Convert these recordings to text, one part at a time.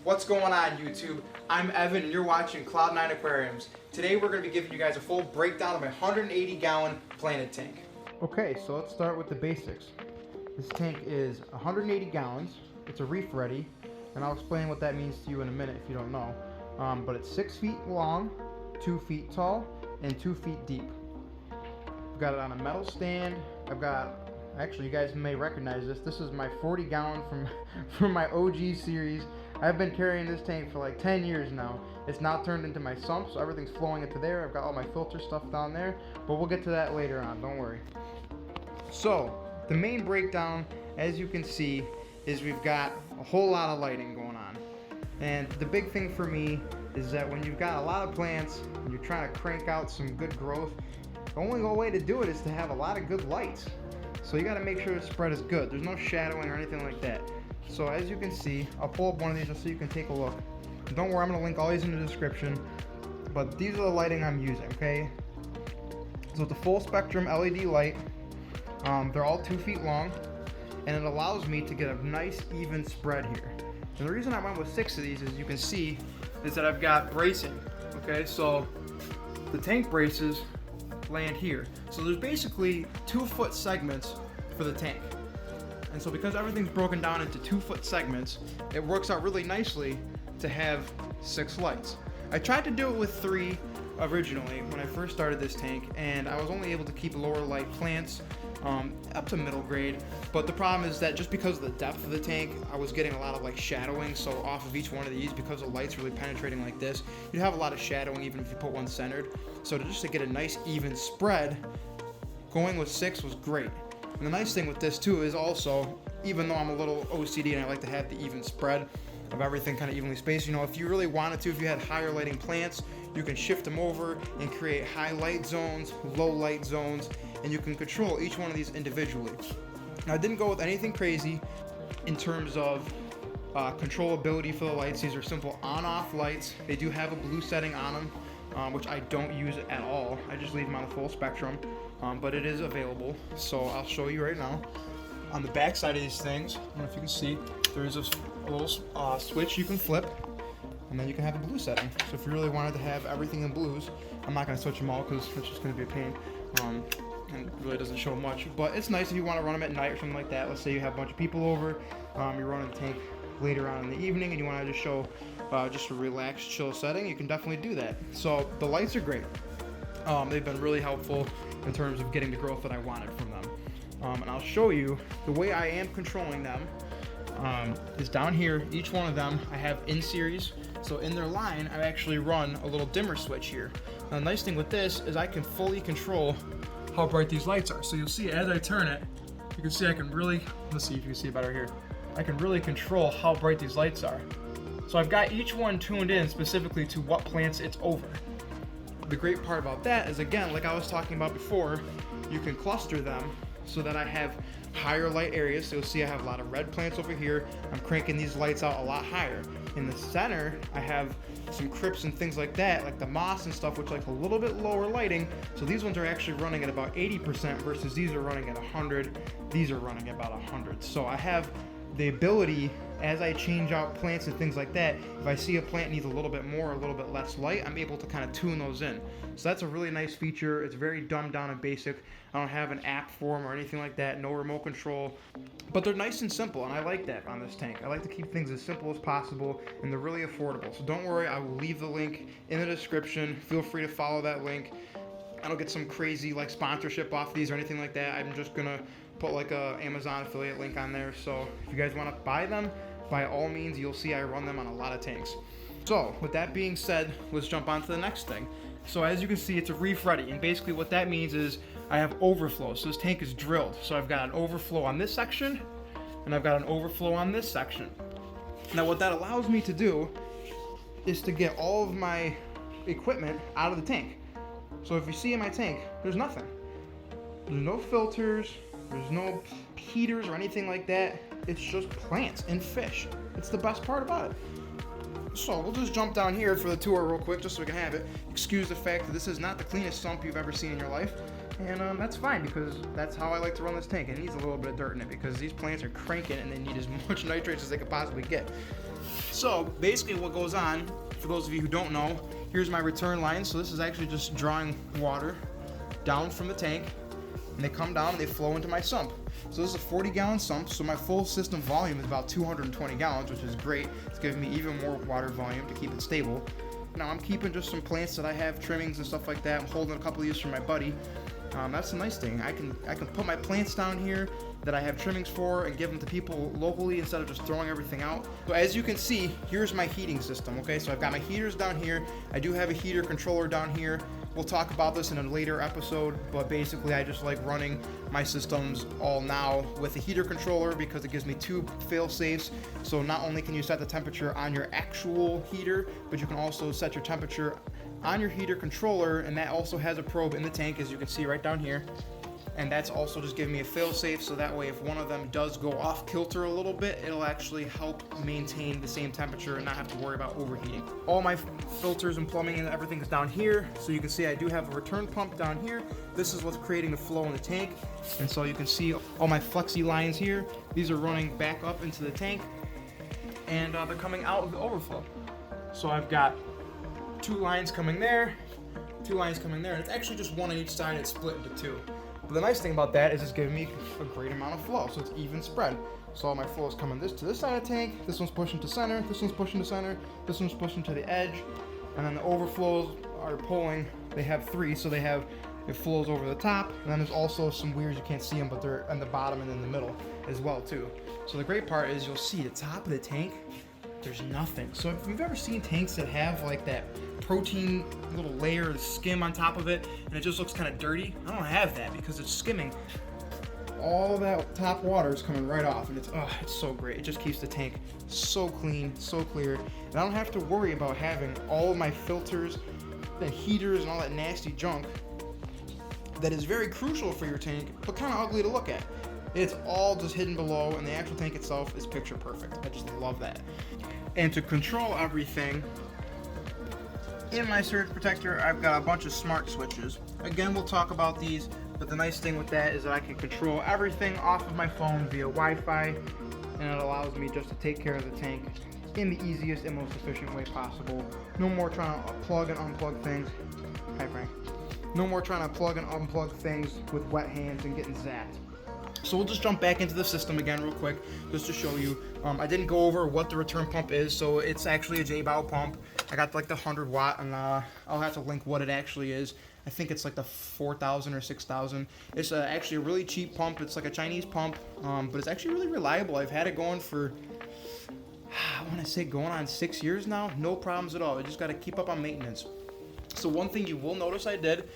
What's going on YouTube? I'm Evan and you're watching Cloud9 Aquariums. Today we're going to be giving you guys a full breakdown of my 180 gallon Planet tank. Okay, so let's start with the basics. This tank is 180 gallons, it's a reef ready, and I'll explain what that means to you in a minute if you don't know. But it's 6 feet long, 2 feet tall, and 2 feet deep. I've got it on a metal stand. Actually, you guys may recognize this. This is my 40 gallon from my OG series. I've been carrying this tank for like 10 years now. It's now turned into my sump, so everything's flowing into there. I've got all my filter stuff down there, but we'll get to that later on, don't worry. So, the main breakdown, as you can see, is we've got a whole lot of lighting going on. And the big thing for me is that when you've got a lot of plants and you're trying to crank out some good growth, the only way to do it is to have a lot of good lights. So you got to make sure the spread is good. There's no shadowing or anything like that. So as you can see, I'll pull up one of these just so you can take a look. Don't worry, I'm going to link all these in the description. But these are the lighting I'm using, okay? So it's a full spectrum LED light. They're all 2 feet long. And it allows me to get a nice even spread here. And the reason I went with 6 of these, as you can see, is that I've got bracing. Okay, so the tank braces land here. So there's basically 2 foot segments for the tank. And so because everything's broken down into 2 foot segments, it works out really nicely to have 6 lights. I tried to do it with 3 originally when I first started this tank, and I was only able to keep lower light plants up to middle grade. But the problem is that just because of the depth of the tank, I was getting a lot of like shadowing. So off of each one of these, because the light's really penetrating like this, you'd have a lot of shadowing even if you put one centered. So just to get a nice even spread, going with 6 was great. And the nice thing with this too is also, even though I'm a little OCD and I like to have the even spread of everything kind of evenly spaced, you know, if you really wanted to, if you had higher lighting plants, you can shift them over and create high light zones, low light zones, and you can control each one of these individually. Now, I didn't go with anything crazy in terms of controllability for the lights. These are simple on-off lights. They do have a blue setting on them, which I don't use at all. I just leave them on the full spectrum, but it is available. So I'll show you right now. On the back side of these things, I don't know if you can see, there is a little switch you can flip, and then you can have the blue setting. So if you really wanted to have everything in blues, I'm not going to switch them all because it's just going to be a pain. And it really doesn't show much, but it's nice if you want to run them at night or something like that. Let's say you have a bunch of people over, you're running the tank later on in the evening, and you want to just show just a relaxed, chill setting. You can definitely do that. So the lights are great. They've been really helpful in terms of getting the growth that I wanted from them. And I'll show you the way I am controlling them. Is down here. Each one of them I have in series. So in their line, I actually run a little dimmer switch here. Now, the nice thing with this is I can fully control how bright these lights are. So you'll see as I turn it, you can see I can really, let's see if you can see it better here. I can really control how bright these lights are. So I've got each one tuned in specifically to what plants it's over. The great part about that is, again, like I was talking about before, you can cluster them so that I have higher light areas. So you'll see I have a lot of red plants over here. I'm cranking these lights out a lot higher. In the center, I have some crypts and things like that, like the moss and stuff, which like a little bit lower lighting. So these ones are actually running at about 80% versus these are running at 100. These are running at about 100. So I have the ability, as I change out plants and things like that, if I see a plant needs a little bit more, a little bit less light, I'm able to kind of tune those in. So that's a really nice feature. It's very dumbed down and basic. I don't have an app for them or anything like that, no remote control, but they're nice and simple, and I like that on this tank. I like to keep things as simple as possible, and they're really affordable. So don't worry, I will leave the link in the description. Feel free to follow that link. I don't get some crazy like sponsorship off these or anything like that. I'm just gonna put like a Amazon affiliate link on there. So if you guys want to buy them, by all means, you'll see I run them on a lot of tanks. So with that being said, let's jump on to the next thing. So as you can see, it's a reef ready, and basically what that means is I have overflow. So this tank is drilled. So I've got an overflow on this section, and I've got an overflow on this section. Now what that allows me to do is to get all of my equipment out of the tank. So if you see in my tank, there's nothing. There's no filters, there's no heaters or anything like that. It's just plants and fish. It's the best part about it. So we'll just jump down here for the tour real quick just so we can have it. Excuse the fact that this is not the cleanest sump you've ever seen in your life. And that's fine because that's how I like to run this tank. It needs a little bit of dirt in it because these plants are cranking and they need as much nitrates as they could possibly get. So basically what goes on, for those of you who don't know, here's my return line. So this is actually just drawing water down from the tank, and they come down and they flow into my sump. So this is a 40-gallon sump, so my full system volume is about 220 gallons, which is great. It's giving me even more water volume to keep it stable. Now I'm keeping just some plants that I have, trimmings and stuff like that. I'm holding a couple of these for my buddy. That's the nice thing. I can put my plants down here that I have trimmings for and give them to people locally instead of just throwing everything out. So as you can see, here's my heating system, okay? So I've got my heaters down here. I do have a heater controller down here. We'll talk about this in a later episode, but basically I just like running my systems all now with a heater controller because it gives me 2 fail-safes. So not only can you set the temperature on your actual heater, but you can also set your temperature on your heater controller, and that also has a probe in the tank, as you can see right down here. And that's also just giving me a fail-safe, so that way if one of them does go off kilter a little bit, it'll actually help maintain the same temperature and not have to worry about overheating. All my filters and plumbing and everything is down here, so you can see I do have a return pump down here. This is what's creating the flow in the tank, and so you can see all my flexi lines here. These are running back up into the tank, and they're coming out of the overflow. So I've got 2 lines coming there, 2 lines coming there, and it's actually just 1 on each side. It's split into 2. But the nice thing about that is it's giving me a great amount of flow, so it's even spread. So all my flow is coming to this side of the tank, this one's pushing to center, this one's pushing to center, this one's pushing to the edge, and then the overflows are pulling. They have 3, so it flows over the top, and then there's also some weirs, you can't see them, but they're on the bottom and in the middle as well too. So the great part is you'll see the top of the tank, there's nothing. So if you've ever seen tanks that have like that protein little layer of skim on top of it and it just looks kind of dirty, I don't have that because it's skimming. All that top water is coming right off, and it's so great. It just keeps the tank so clean, so clear, and I don't have to worry about having all of my filters and heaters and all that nasty junk that is very crucial for your tank but kind of ugly to look at. It's all just hidden below, and the actual tank itself is picture perfect. I just love that. And to control everything, in my surge protector, I've got a bunch of smart switches. Again, we'll talk about these, but the nice thing with that is that I can control everything off of my phone via Wi-Fi, and it allows me just to take care of the tank in the easiest and most efficient way possible. No more trying to plug and unplug things. Hi, Frank. No more trying to plug and unplug things with wet hands and getting zapped. So we'll just jump back into the system again real quick, just to show you. I didn't go over what the return pump is, so it's actually a J-Bow pump. I got like the 100 watt, and I'll have to link what it actually is. I think it's like the 4,000 or 6,000. It's actually a really cheap pump. It's like a Chinese pump, but it's actually really reliable. I've had it going for, I want to say going on 6 years now. No problems at all. I just got to keep up on maintenance. So one thing you will notice I did,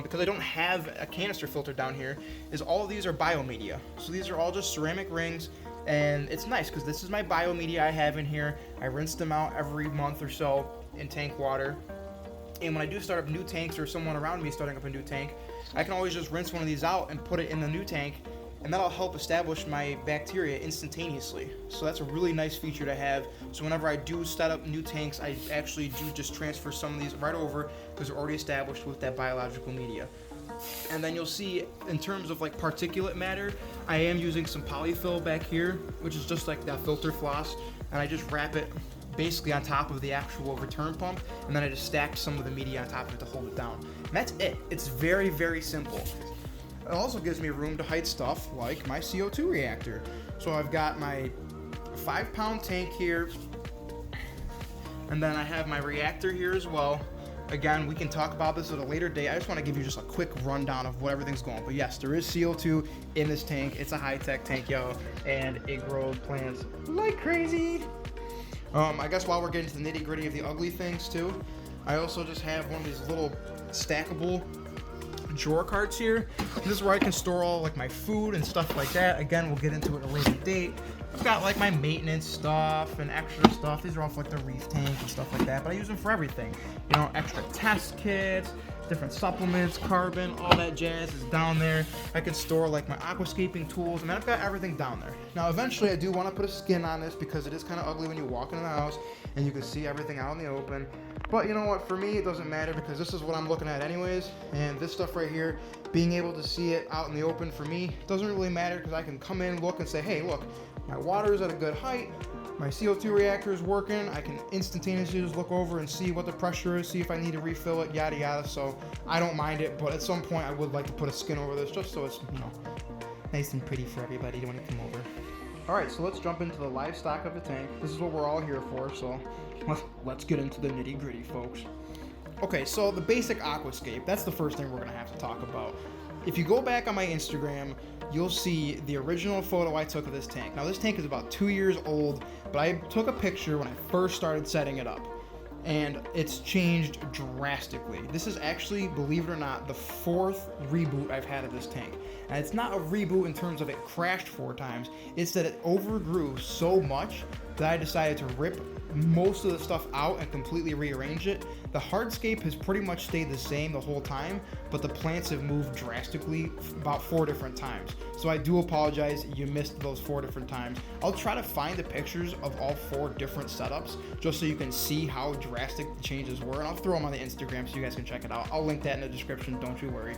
because I don't have a canister filter down here, is all of these are biomedia. So these are all just ceramic rings, and it's nice because this is my biomedia I have in here. I rinse them out every month or so in tank water. And when I do start up new tanks, or someone around me starting up a new tank, I can always just rinse one of these out and put it in the new tank, and that'll help establish my bacteria instantaneously. So that's a really nice feature to have. So whenever I do set up new tanks, I actually do just transfer some of these right over because they're already established with that biological media. And then you'll see in terms of like particulate matter, I am using some polyfill back here, which is just like that filter floss, and I just wrap it basically on top of the actual return pump, and then I just stack some of the media on top of it to hold it down. And that's it. It's very, very simple. It also gives me room to hide stuff like my CO2 reactor. So I've got my 5-pound tank here, and then I have my reactor here as well. Again, we can talk about this at a later date. I just want to give you just a quick rundown of what everything's going. But yes, there is CO2 in this tank. It's a high-tech tank, yo, and it grows plants like crazy. I guess while we're getting to the nitty-gritty of the ugly things too, I also just have one of these little stackable drawer carts here. This is where I can store all like my food and stuff like that. Again, we'll get into it at a later date. I've got like my maintenance stuff and extra stuff. These are all for like the reef tank and stuff like that, but I use them for everything. You know, extra test kits, different supplements, carbon, all that jazz is down there. I can store like my aquascaping tools. I mean, I've got everything down there. Now, eventually I do want to put a skin on this because it is kind of ugly when you walk into the house and you can see everything out in the open. But you know what, for me, it doesn't matter because this is what I'm looking at anyways. And this stuff right here, being able to see it out in the open for me, doesn't really matter because I can come in, look and say, hey, look, my water is at a good height. My CO2 reactor is working. I can instantaneously just look over and see what the pressure is, see if I need to refill it, yada yada. So I don't mind it, but at some point I would like to put a skin over this just so it's, you know, nice and pretty for everybody when you come over. All right, so let's jump into the livestock of the tank. This is what we're all here for, so let's get into the nitty gritty, folks. Okay, so the basic aquascape, that's the first thing we're gonna have to talk about. If you go back on my Instagram, you'll see the original photo I took of this tank. Now this tank is about 2 years old, but I took a picture when I first started setting it up, and it's changed drastically. This is actually, believe it or not, the 4th reboot I've had of this tank. And it's not a reboot in terms of it crashed 4 times, it's that it overgrew so much that I decided to rip most of the stuff out and completely rearrange it. The hardscape has pretty much stayed the same the whole time, but the plants have moved drastically about 4 different times. So I do apologize, you missed those 4 different times. I'll try to find the pictures of all 4 different setups just so you can see how drastic the changes were, and I'll throw them on the Instagram so you guys can check it out. I'll link that in the description, don't you worry.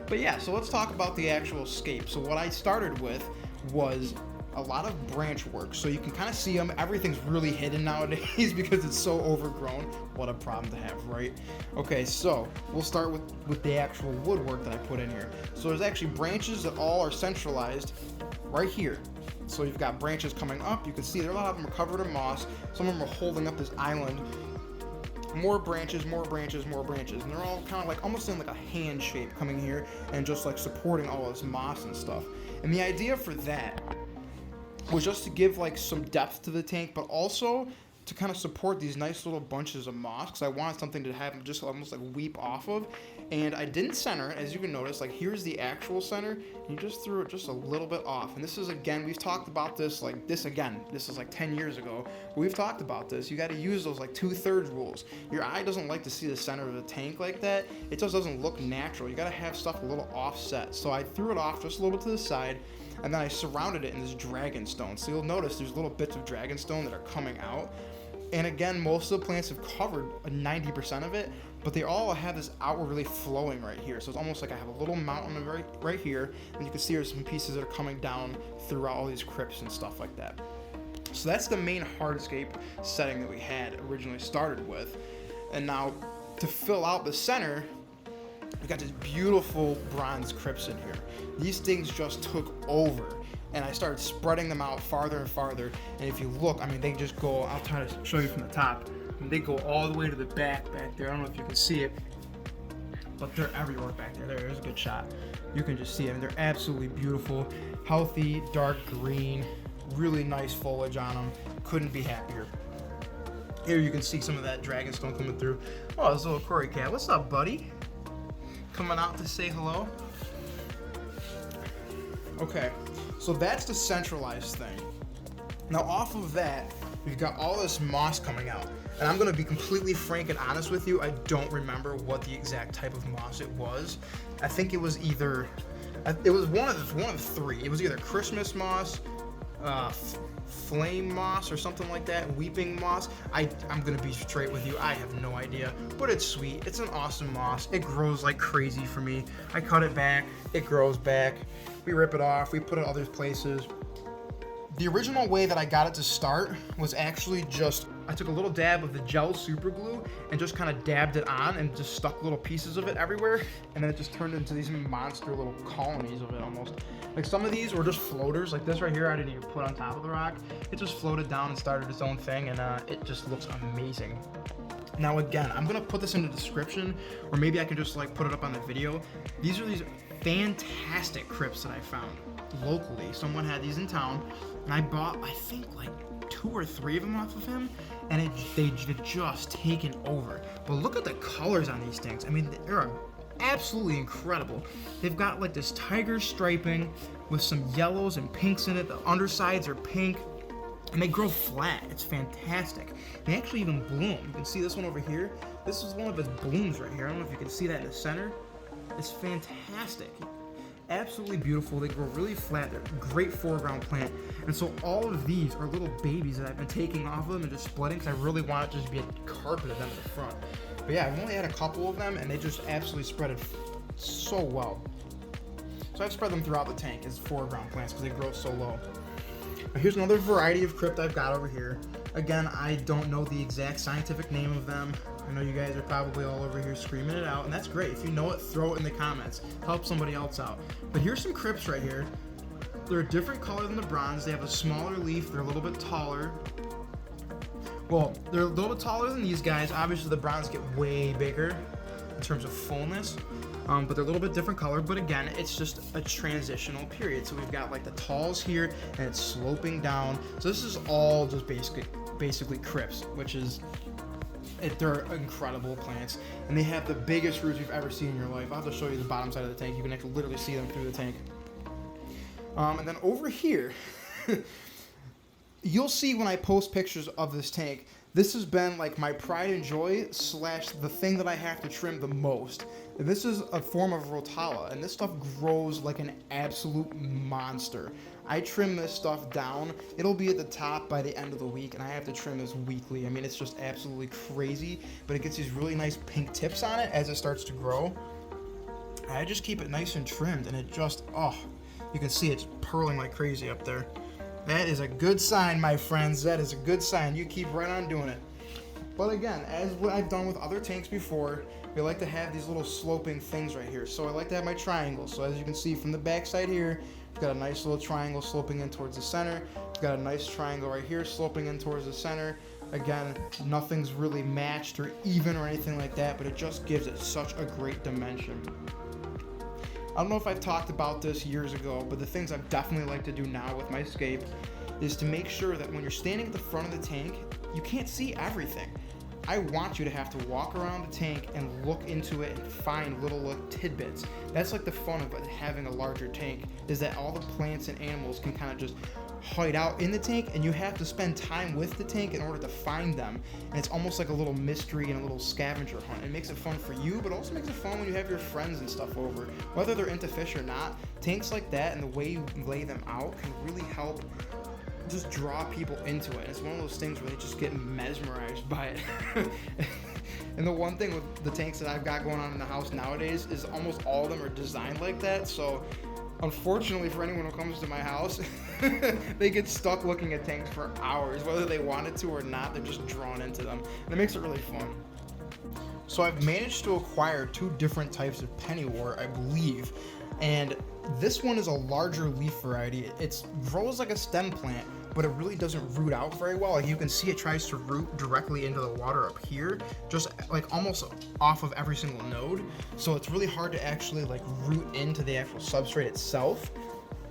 But yeah, so let's talk about the actual scape. So what I started with was a lot of branch work, so you can kind of see them. Everything's really hidden nowadays because it's so overgrown. What a problem to have, right? Okay, so we'll start with the actual woodwork that I put in here. So there's actually branches that all are centralized right here. So you've got branches coming up. You can see there, a lot of them are covered in moss. Some of them are holding up this island. More branches, more branches, more branches, and they're all kind of like almost in like a hand shape coming here and just like supporting all this moss and stuff. And the idea for that was just to give like some depth to the tank, but also to kind of support these nice little bunches of moss, because I wanted something to have just almost like weep off of. And I didn't center it, as you can notice. Like, here's the actual center, and you just threw it just a little bit off. And this is, again, we've talked about this, like this again, this is like 10 years ago. We've talked about this. You got to use those like 2/3 rules. Your eye doesn't like to see the center of the tank like that. It just doesn't look natural. You got to have stuff a little offset. So I threw it off just a little bit to the side, and then I surrounded it in this dragon stone. So you'll notice there's little bits of dragon stone that are coming out. And again, most of the plants have covered 90% of it, but they all have this outwardly flowing right here. So it's almost like I have a little mountain right here, and you can see there's some pieces that are coming down throughout all these crypts and stuff like that. So that's the main hardscape setting that we had originally started with. And now to fill out the center, we got this beautiful bronze crypts in here. These things just took over. And I started spreading them out farther and farther. And if you look, I mean, they just go, I'll try to show you from the top. And they go all the way to the back there. I don't know if you can see it, but they're everywhere back there. There's a good shot. You can just see them. They're absolutely beautiful, healthy, dark green, really nice foliage on them. Couldn't be happier. Here you can see some of that dragonstone coming through. Oh, this little Cory cat. What's up, buddy? Coming out to say hello. Okay. So that's the centralized thing. Now off of that, we've got all this moss coming out. And I'm gonna be completely frank and honest with you, I don't remember what the exact type of moss it was. I think it was either, it was one of 3. It was either Christmas moss, flame moss or something like that, weeping moss. I'm gonna be straight with you, I have no idea, but it's sweet. It's an awesome moss. It grows like crazy for me. I cut it back, it grows back. We rip it off, we put it other places. The original way that I got it to start was actually just, I took a little dab of the gel super glue and just kind of dabbed it on and just stuck little pieces of it everywhere. And then it just turned into these monster little colonies of it almost. Like some of these were just floaters, like this right here I didn't even put on top of the rock. It just floated down and started its own thing, and it just looks amazing. Now again, I'm gonna put this in the description, or maybe I can just like put it up on the video. These are these fantastic crypts that I found locally. Someone had these in town, and I bought, I think, like 2 or 3 of them off of him, and they've just taken over. But look at the colors on these things. I mean, they're absolutely incredible. They've got like this tiger striping with some yellows and pinks in it. The undersides are pink. And they grow flat. It's fantastic. They actually even bloom. You can see this one over here. This is one of its blooms right here. I don't know if you can see that in the center. It's fantastic. Absolutely beautiful. They grow really flat. They're a great foreground plant. And so all of these are little babies that I've been taking off of them and just splitting because I really want it to just be a carpet of them in the front. But yeah, I've only had a couple of them and they just absolutely spreaded so well. So I've spread them throughout the tank as foreground plants because they grow so low. Now here's another variety of crypt I've got over here. Again, I don't know the exact scientific name of them. I know you guys are probably all over here screaming it out, and that's great. If you know it, throw it in the comments. Help somebody else out. But here's some crypts right here. They're a different color than the bronze. They have a smaller leaf. They're a little bit taller. Well, they're a little bit taller than these guys. Obviously, the bronze get way bigger in terms of fullness. But they're a little bit different color, but again, it's just a transitional period. So we've got like the talls here, and it's sloping down. So this is all just basically crypts, which is, they're incredible plants, and they have the biggest roots you've ever seen in your life. I'll have to show you the bottom side of the tank. You can actually literally see them through the tank. And then over here, you'll see when I post pictures of this tank, this has been like my pride and joy / the thing that I have to trim the most. This is a form of rotala, and this stuff grows like an absolute monster. I trim this stuff down. It'll be at the top by the end of the week, and I have to trim this weekly. I mean, it's just absolutely crazy, but it gets these really nice pink tips on it as it starts to grow. I just keep it nice and trimmed, and it just, oh, you can see it's purling like crazy up there. That is a good sign, my friends. That is a good sign. You keep right on doing it. But again, as what I've done with other tanks before, we like to have these little sloping things right here. So I like to have my triangles. So as you can see from the back side here, we've got a nice little triangle sloping in towards the center. We've got a nice triangle right here sloping in towards the center. Again, nothing's really matched or even or anything like that, but it just gives it such a great dimension. I don't know if I've talked about this years ago, but the things I've definitely like to do now with my scape is to make sure that when you're standing at the front of the tank, you can't see everything. I want you to have to walk around the tank and look into it and find little tidbits. That's like the fun of having a larger tank, is that all the plants and animals can kind of just hide out in the tank, and you have to spend time with the tank in order to find them. And it's almost like a little mystery and a little scavenger hunt. It makes it fun for you, but also makes it fun when you have your friends and stuff over. Whether they're into fish or not, tanks like that and the way you lay them out can really help just draw people into it. It's one of those things where they just get mesmerized by it. And the one thing with the tanks that I've got going on in the house nowadays is almost all of them are designed like that. So unfortunately for anyone who comes to my house, they get stuck looking at tanks for hours. Whether they wanted to or not, they're just drawn into them. And it makes it really fun. So I've managed to acquire 2 different types of pennywort, I believe. And this one is a larger leaf variety. It grows like a stem plant, but it really doesn't root out very well. Like you can see, it tries to root directly into the water up here, just like almost off of every single node. So it's really hard to actually like root into the actual substrate itself.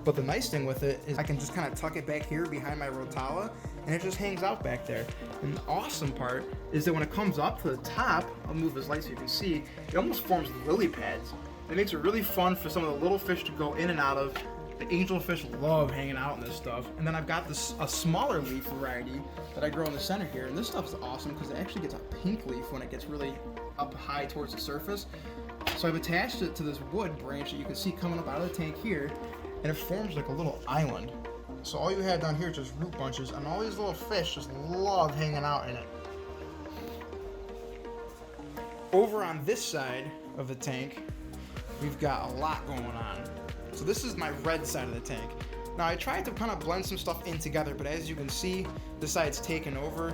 But the nice thing with it is I can just kind of tuck it back here behind my rotala, and it just hangs out back there. And the awesome part is that when it comes up to the top, I'll move this light so you can see, it almost forms lily pads. It makes it really fun for some of the little fish to go in and out of. The angelfish love hanging out in this stuff. And then I've got a smaller leaf variety that I grow in the center here. And this stuff's awesome because it actually gets a pink leaf when it gets really up high towards the surface. So I've attached it to this wood branch that you can see coming up out of the tank here. And it forms like a little island. So all you have down here is just root bunches, and all these little fish just love hanging out in it. Over on this side of the tank, we've got a lot going on. So this is my red side of the tank. Now I tried to kind of blend some stuff in together, but as you can see, this side's taken over.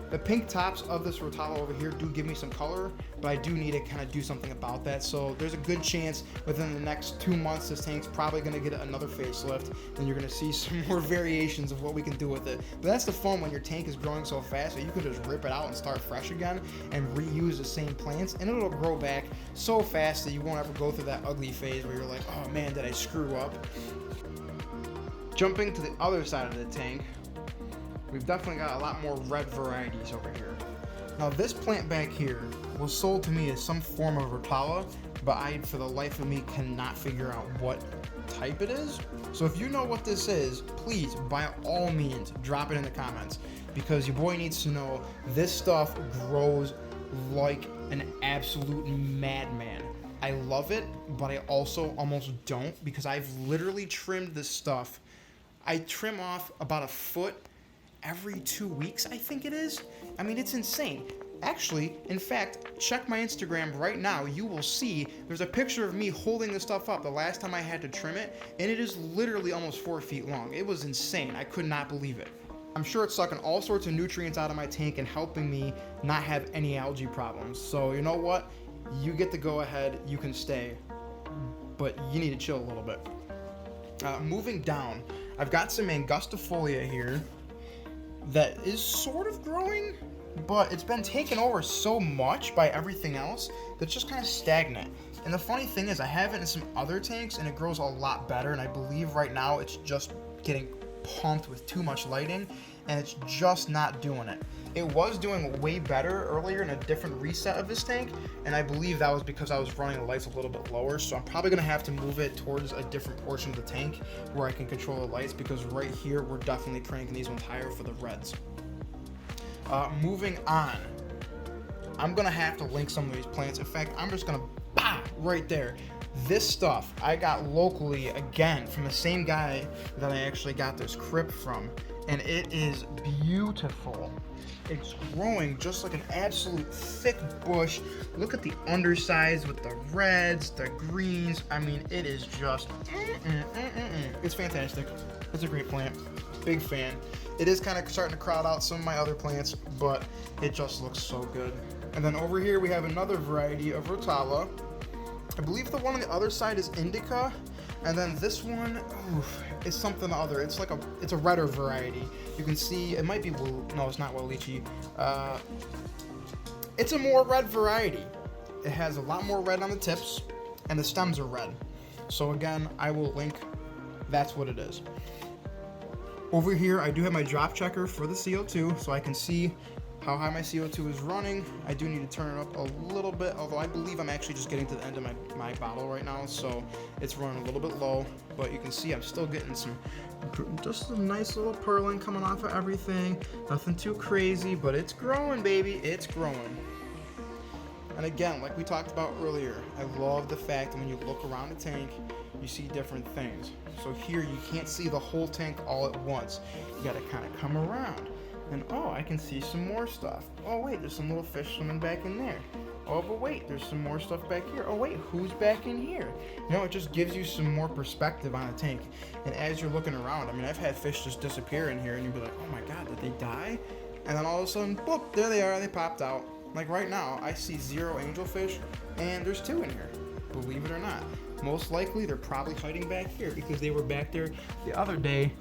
The pink tops of this rotala over here do give me some color, but I do need to kind of do something about that. So there's a good chance within the next 2 months this tank's probably going to get another facelift, and you're going to see some more variations of what we can do with it. But that's the fun when your tank is growing so fast that you can just rip it out and start fresh again and reuse the same plants, and it'll grow back so fast that you won't ever go through that ugly phase where you're like, oh man, did I screw up? Jumping to the other side of the tank, we've definitely got a lot more red varieties over here. Now this plant back here was sold to me as some form of Rotala, but I, for the life of me, cannot figure out what type it is. So if you know what this is, please, by all means, drop it in the comments, because your boy needs to know this stuff grows like an absolute madman. I love it, but I also almost don't, because I've literally trimmed this stuff. I trim off about a foot every 2 weeks, I think it is. I mean, it's insane. Actually, in fact, check my Instagram right now. You will see there's a picture of me holding this stuff up the last time I had to trim it, and it is literally almost 4 feet long. It was insane. I could not believe it. I'm sure it's sucking all sorts of nutrients out of my tank and helping me not have any algae problems. So you know what? You get to go ahead. You can stay, but you need to chill a little bit. Moving down, I've got some angustifolia here that is sort of growing, but it's been taken over so much by everything else that's just kind of stagnant. And the funny thing is, I have it in some other tanks and it grows a lot better, and I believe right now it's just getting pumped with too much lighting and it's just not doing it. It was doing way better earlier in a different reset of this tank, and I believe that was because I was running the lights a little bit lower, so I'm probably going to have to move it towards a different portion of the tank where I can control the lights, because right here we're definitely cranking these ones higher for the reds. Moving on, I'm going to have to link some of these plants. In fact, I'm just going to right there. This stuff I got locally, again, from the same guy that I actually got this crypt from, and it is beautiful. It's growing just like an absolute thick bush. Look at the undersides with the reds, the greens. I mean, it is just, it's fantastic. It's a great plant. Big fan. It is kind of starting to crowd out some of my other plants, but it just looks so good. And then over here we have another variety of Rotala. I believe the one on the other side is Indica, and then this one, is something other. It's like it's a redder variety. You can see it might be no, it's not Walichi. It's a more red variety. It has a lot more red on the tips, and the stems are red. So again, I will link. That's what it is. Over here, I do have my drop checker for the CO2, so I can see how high my CO2 is running. I do need to turn it up a little bit, although I believe I'm actually just getting to the end of my bottle right now, so it's running a little bit low, but you can see I'm still getting just a nice little purling coming off of everything. Nothing too crazy, but it's growing, baby. It's growing. And again, like we talked about earlier, I love the fact that when you look around the tank, you see different things. So here you can't see the whole tank all at once. You gotta kind of come around. And oh, I can see some more stuff. Oh wait, there's some little fish swimming back in there. Oh, but wait, there's some more stuff back here. Oh wait, who's back in here? You know, it just gives you some more perspective on a tank. And as you're looking around, I mean, I've had fish just disappear in here and you'd be like, oh my God, did they die? And then all of a sudden, boop, there they are, they popped out. Like right now, I see 0 angelfish and there's 2 in here, believe it or not. Most likely, they're probably hiding back here because they were back there the other day.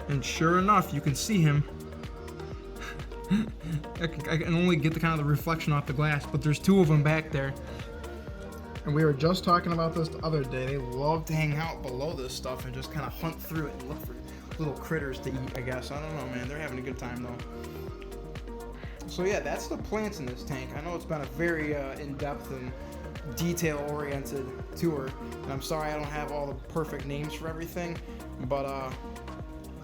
And sure enough, you can see him. I can only get the kind of the reflection off the glass, but there's 2 of them back there. And we were just talking about this the other day. They love to hang out below this stuff and just kind of hunt through it and look for little critters to eat, I guess. I don't know, man. They're having a good time, though. So yeah, that's the plants in this tank. I know it's been a very in-depth and detail-oriented tour, and I'm sorry I don't have all the perfect names for everything, but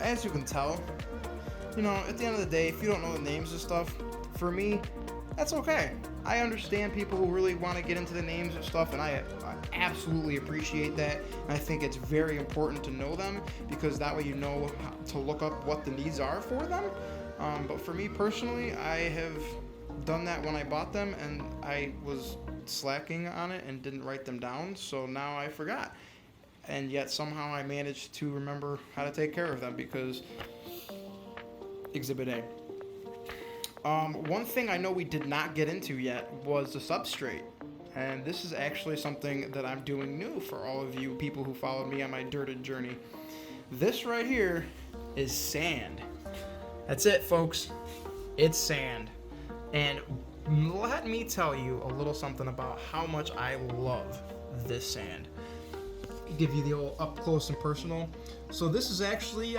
as you can tell, you know, at the end of the day, if you don't know the names of stuff, for me, that's okay. I understand people who really want to get into the names of stuff, and I absolutely appreciate that. And I think it's very important to know them, because that way you know how to look up what the needs are for them. But for me personally, I have done that when I bought them, and I was slacking on it and didn't write them down, so now I forgot. And yet somehow I managed to remember how to take care of them, because Exhibit A. One thing I know we did not get into yet was the substrate. And this is actually something that I'm doing new for all of you people who followed me on my dirted journey. This right here is sand. That's it, folks. It's sand. And let me tell you a little something about how much I love this sand. give you the old up close and personal. So this is actually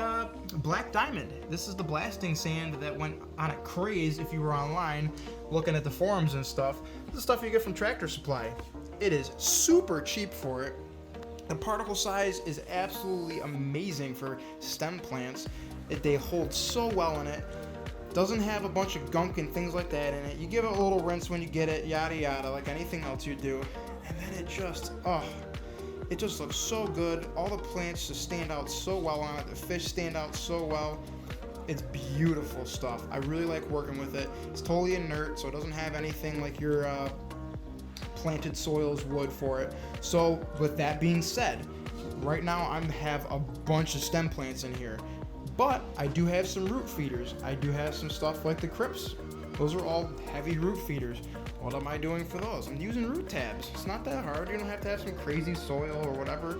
black diamond. This is the blasting sand that went on a craze if you were online looking at the forums and stuff. This is stuff you get from Tractor Supply. It is super cheap for it. The particle size is absolutely amazing for stem plants. They hold so well in it. Doesn't have a bunch of gunk and things like that in it. You give it a little rinse when you get it, yada yada, like anything else you do. And then it just looks so good. All the plants just stand out so well on it. The fish stand out so well. It's beautiful stuff. I really like working with it. It's totally inert, so it doesn't have anything like your planted soils would for it. So with that being said, right now I have a bunch of stem plants in here. But I do have some root feeders. I do have some stuff like the crypts. Those are all heavy root feeders. What am I doing for those? I'm using root tabs. It's not that hard. You don't have to have some crazy soil or whatever.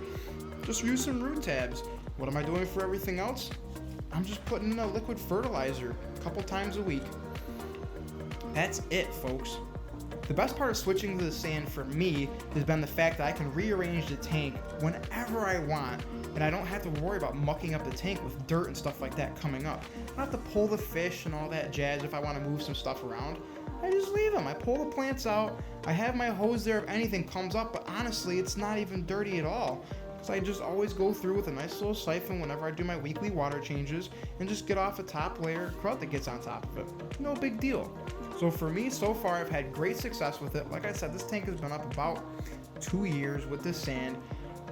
Just use some root tabs. What am I doing for everything else? I'm just putting in a liquid fertilizer a couple times a week. That's it, folks. The best part of switching to the sand for me has been the fact that I can rearrange the tank whenever I want, and I don't have to worry about mucking up the tank with dirt and stuff like that coming up. I don't have to pull the fish and all that jazz if I want to move some stuff around. I just leave them. I pull the plants out. I have my hose there if anything comes up, but honestly, it's not even dirty at all. So I just always go through with a nice little siphon whenever I do my weekly water changes and just get off a top layer of crud that gets on top of it. No big deal. So for me, so far, I've had great success with it. Like I said, this tank has been up about 2 years with this sand,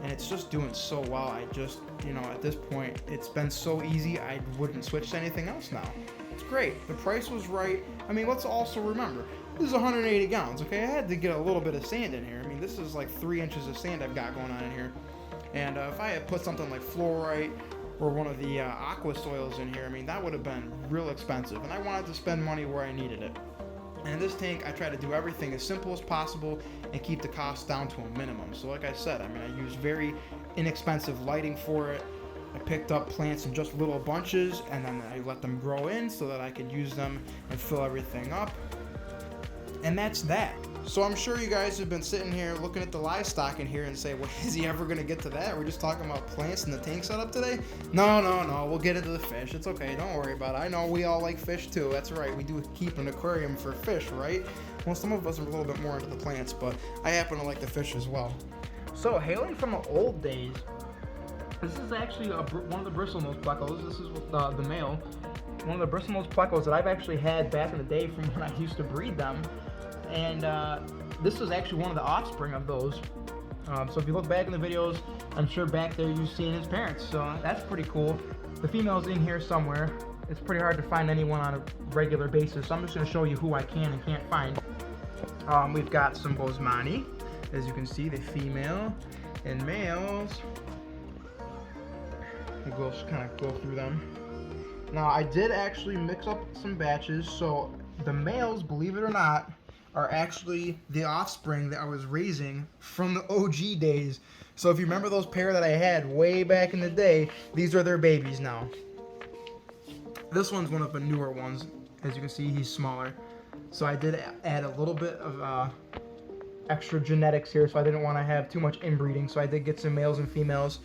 and it's just doing so well. I just, at this point, it's been so easy, I wouldn't switch to anything else now. It's great. The price was right. I mean, let's also remember, this is 180 gallons, okay? I had to get a little bit of sand in here. I mean, this is like 3 inches of sand I've got going on in here. And if I had put something like fluorite or one of the aqua soils in here, I mean, that would have been real expensive. And I wanted to spend money where I needed it. And in this tank, I try to do everything as simple as possible and keep the cost down to a minimum. So like I said, I mean, I use very inexpensive lighting for it. I picked up plants in just little bunches, and then I let them grow in so that I could use them and fill everything up. And that's that. So I'm sure you guys have been sitting here looking at the livestock in here and say, well, is he ever going to get to that? We're just talking about plants and the tank setup today? No. We'll get into the fish. It's okay. Don't worry about it. I know we all like fish too. That's right. We do keep an aquarium for fish, right? Well, some of us are a little bit more into the plants, but I happen to like the fish as well. So hailing from the old days, this is actually one of the bristlenose plecos. This is the male. One of the bristlenose plecos that I've actually had back in the day from when I used to breed them. And this was actually one of the offspring of those. So if you look back in the videos, I'm sure back there you've seen his parents. So that's pretty cool. The female's in here somewhere. It's pretty hard to find anyone on a regular basis. So I'm just going to show you who I can and can't find. We've got some Bosemani. As you can see, the female and males. We'll just kind of go through them. Now, I did actually mix up some batches. So the males, believe it or not, are actually the offspring that I was raising from the OG days. So if you remember those pair that I had way back in the day, these are their babies now. This one's one of the newer ones. As you can see, he's smaller. So I did add a little bit of extra genetics here, so I didn't want to have too much inbreeding. So I did get some males and females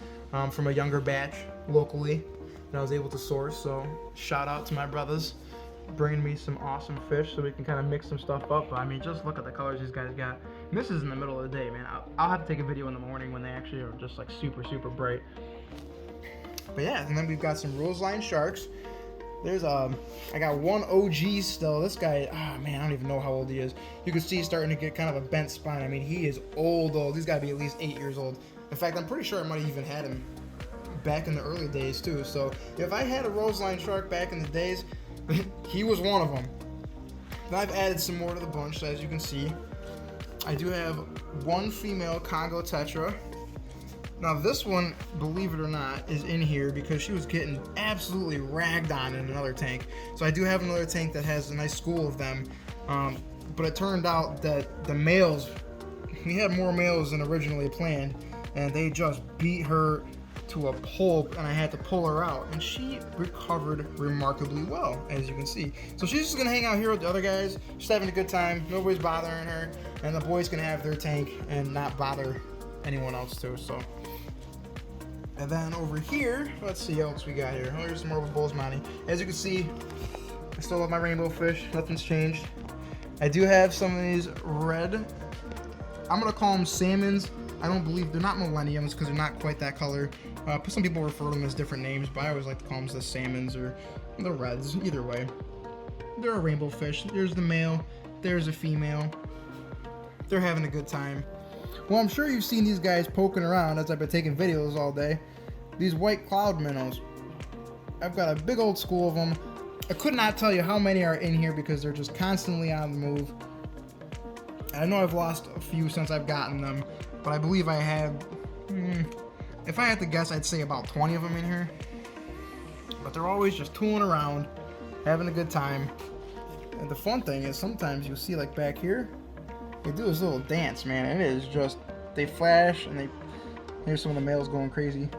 from a younger batch locally that I was able to source. So shout out to my brothers, bringing me some awesome fish so we can kind of mix some stuff up. I mean, just look at the colors these guys got. And this is in the middle of the day, man. I'll have to take a video in the morning when they actually are just like super bright. But yeah, and then we've got some Roseline sharks. There's I got one OG still. This guy, oh man, I don't even know how old he is. You can see he's starting to get kind of a bent spine. I mean, he is old. He's got to be at least 8 years old. In fact, I'm pretty sure I might have even had him back in the early days too. So if I had a Roseline shark back in the days, he was one of them. Then I've added some more to the bunch, so as you can see, I do have one female Congo Tetra. Now this one, believe it or not, is in here because she was getting absolutely ragged on in another tank. So I do have another tank that has a nice school of them, but it turned out that the males, we had more males than originally planned, and they just beat her to a pulp, and I had to pull her out, and she recovered remarkably well, as you can see. So she's just gonna hang out here with the other guys, just having a good time. Nobody's bothering her, and the boys can have their tank and not bother anyone else too. So And then over here, let's see what else we got here. Oh, here's some more bulls money. As you can see, I still love my rainbow fish. Nothing's changed. I do have some of these red. I'm gonna call them salmons. I don't believe they're not millenniums because they're not quite that color. Some people refer to them as different names, but I always like to call them the salmons or the reds. Either way, they're a rainbow fish. There's the male. There's a female. They're having a good time. Well, I'm sure you've seen these guys poking around as I've been taking videos all day. These white cloud minnows. I've got a big old school of them. I could not tell you how many are in here because they're just constantly on the move. I know I've lost a few since I've gotten them, but I believe I have, if I had to guess, I'd say about 20 of them in here. But they're always just tooling around, having a good time. And the fun thing is sometimes you'll see, like back here, they do this little dance, man. It is just, they flash and here's some of the males going crazy.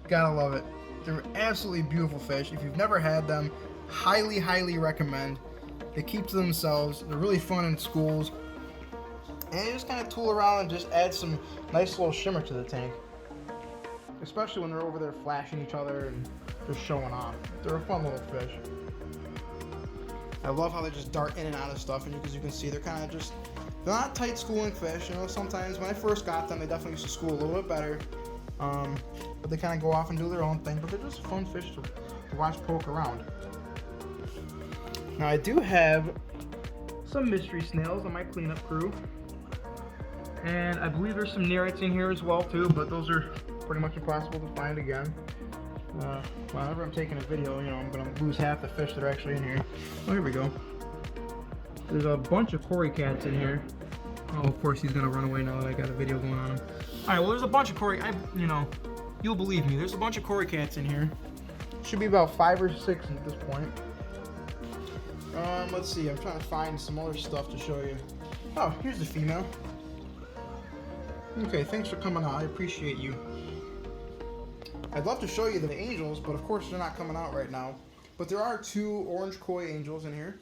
Gotta love it. They're absolutely beautiful fish. If you've never had them, highly, highly recommend. They keep to themselves. They're really fun in schools. And they just kind of tool around and just add some nice little shimmer to the tank. Especially when they're over there flashing each other and just showing off. They're a fun little fish. I love how they just dart in and out of stuff, and as you can see, they're kind of just, they're not tight schooling fish. You know, sometimes when I first got them, they definitely used to school a little bit better. But they kind of go off and do their own thing, but they're just fun fish to watch poke around. Now I do have some mystery snails on my cleanup crew, and I believe there's some nereids in here as well too, but those are pretty much impossible to find again. Whenever I'm taking a video, you know, I'm gonna lose half the fish that are actually in here. Oh, here we go. There's a bunch of cory cats in here. Oh, of course he's gonna run away now that I got a video going on him. All right, well, there's a bunch of cory. You'll believe me. There's a bunch of cory cats in here. Should be about 5 or 6 at this point. Let's see. I'm trying to find some other stuff to show you. Oh, here's the female. Okay, thanks for coming out. I appreciate you. I'd love to show you the angels, but of course they're not coming out right now. But there are 2 orange koi angels in here.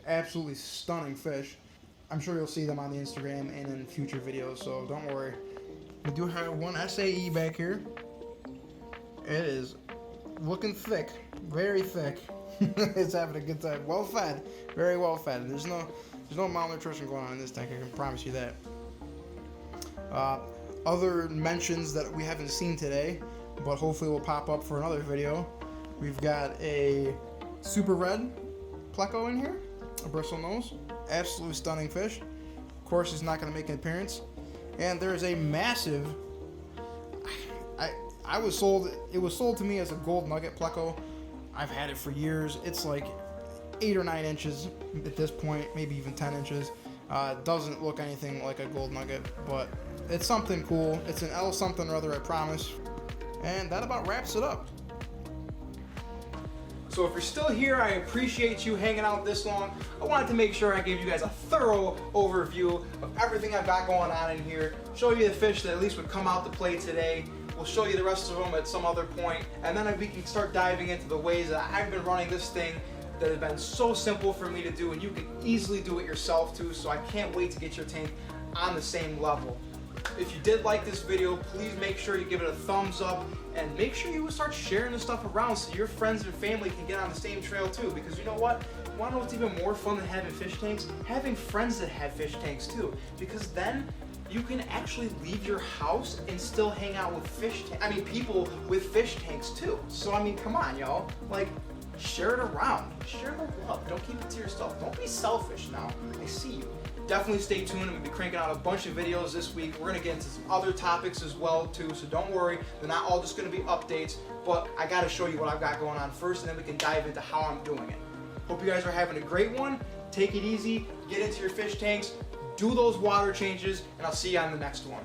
Absolutely stunning fish. I'm sure you'll see them on the Instagram and in future videos, so don't worry. We do have one SAE back here. It is looking thick, very thick. It's having a good time. Well fed, very well fed. There's no malnutrition going on in this tank, I can promise you that. Other mentions that we haven't seen today, but hopefully will pop up for another video. We've got a super red pleco in here, a bristle nose, absolutely stunning fish. Of course, he's not going to make an appearance. And there's a massive, it was sold to me as a gold nugget pleco. I've had it for years. It's like 8 or 9 inches at this point, maybe even 10 inches. Doesn't look anything like a gold nugget, but it's something cool. It's an L something or other, I promise. And that about wraps it up. So if you're still here, I appreciate you hanging out this long. I wanted to make sure I gave you guys a thorough overview of everything I've got going on in here, show you the fish that at least would come out to play today. We'll show you the rest of them at some other point, and then we can start diving into the ways that I've been running this thing that have been so simple for me to do, and you can easily do it yourself too, so I can't wait to get your tank on the same level. If you did like this video, please make sure you give it a thumbs up, and make sure you start sharing this stuff around so your friends and family can get on the same trail too, because you know what? You wanna know what's even more fun than having fish tanks? Having friends that have fish tanks too, because then you can actually leave your house and still hang out with people with fish tanks too. So I mean, come on, y'all. Like, share it around. Share the love. Don't keep it to yourself. Don't be selfish now. I see you. Definitely stay tuned. I'm going to be cranking out a bunch of videos this week. We're going to get into some other topics as well too, so don't worry. They're not all just going to be updates, but I got to show you what I've got going on first, and then we can dive into how I'm doing it. Hope you guys are having a great one. Take it easy. Get into your fish tanks. Do those water changes, and I'll see you on the next one.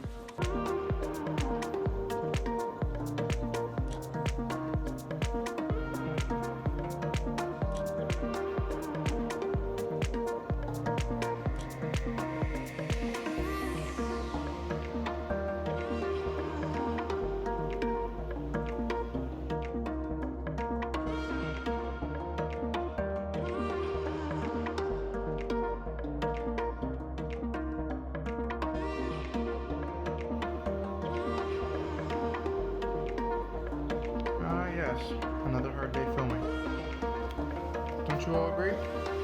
guys. Another hard day filming. Don't you all agree?